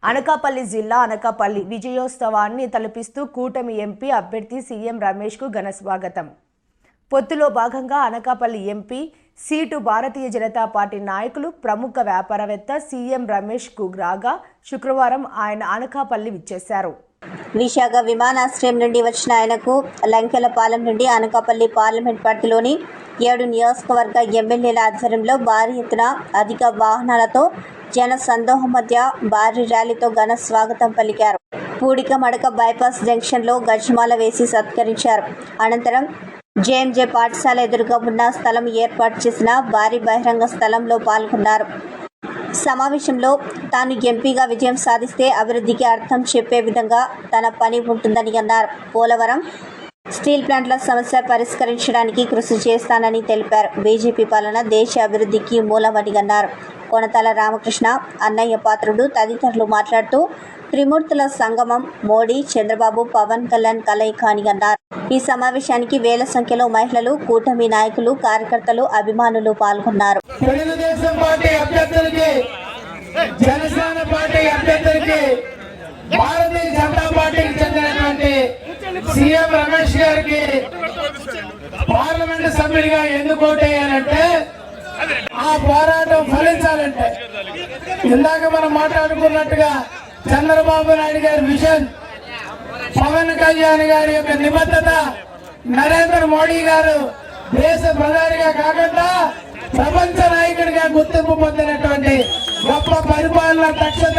అనకాపల్లి జిల్లా అనకాపల్లి విజయోత్సవాన్ని తలపిస్తూ కూటమి ఎంపీ అభ్యర్థి సీఎం రమేష్కు ఘన స్వాగతం. పొత్తులో భాగంగా Anakapalli MP seat Bharatiya Janata party నాయకులు ప్రముఖ వ్యాపారవేత్త సీఎం రమేష్కు రాగా శుక్రవారం ఆయన అనకాపల్లి విచ్చేశారు. విశాఖ విమానాశ్రయం నుండి వచ్చిన ఆయనకు లంకెలపాలెం నుండి అనకాపల్లి పార్లమెంట్ పరిధిలోని 7 నియోజకవర్గ ఎమ్మెల్యేల ఆధ్వర్యంలో భారీ ఎత్తున అధిక వాహనాలతో జన సందోహం మధ్య భారీ ర్యాలీతో ఘన స్వాగతం పలికారు. పూడిక మడక బైపాస్ జంక్షన్లో గజమాల వేసి సత్కరించారు. అనంతరం జేఎంజే పాఠశాల ఎదురుగా ఉన్న స్థలం ఏర్పాటు చేసిన భారీ బహిరంగ స్థలంలో పాల్గొన్నారు. సమావేశంలో తాను ఎంపీగా విజయం సాధిస్తే అభివృద్ధికి అర్థం చెప్పే విధంగా తన పని ఉంటుందని అన్నారు. పోలవరం స్టీల్ ప్లాంట్ల సమస్య పరిష్కరించడానికి కృషి చేస్తానని తెలిపారు. బీజేపీ పాలన దేశ అభివృద్ధికి మూలమని అన్నారు. కొనతాల రామకృష్ణ, అన్నయ్య పాత్రుడు తదితరులు మాట్లాడుతూ త్రిమూర్తుల సంగమం మోడీ, చంద్రబాబు, పవన్ కళ్యాణ్ కలయిక అని అన్నారు. ఈ సమావేశానికి వేల సంఖ్యలో మహిళలు, కూటమి నాయకులు, కార్యకర్తలు, అభిమానులు పాల్గొన్నారు. తెలుగుదేశం పార్టీ అభ్యర్థులకి, జనసేన పార్టీ అభ్యర్థులకి, భారతీయ జనతా పార్టీకి చెందినటువంటి సీఎం రమేష్ గారికి పార్లమెంటు సభ్యుడిగా ఎందుకు ఓటేయాలంటే ఆ పోరాటం ఫలించాలంటే ఇందాక మనం మాట్లాడుకున్నట్టుగా చంద్రబాబు నాయుడు గారి విజన్, పవన్ కళ్యాణ్ గారి యొక్క నిబద్ధత, నరేంద్ర మోడీ గారు దేశ ప్రధానిగా కాకుండా ప్రపంచ నాయకుడిగా గుర్తింపు పొందినటువంటి గొప్ప పరిపాలన దక్షత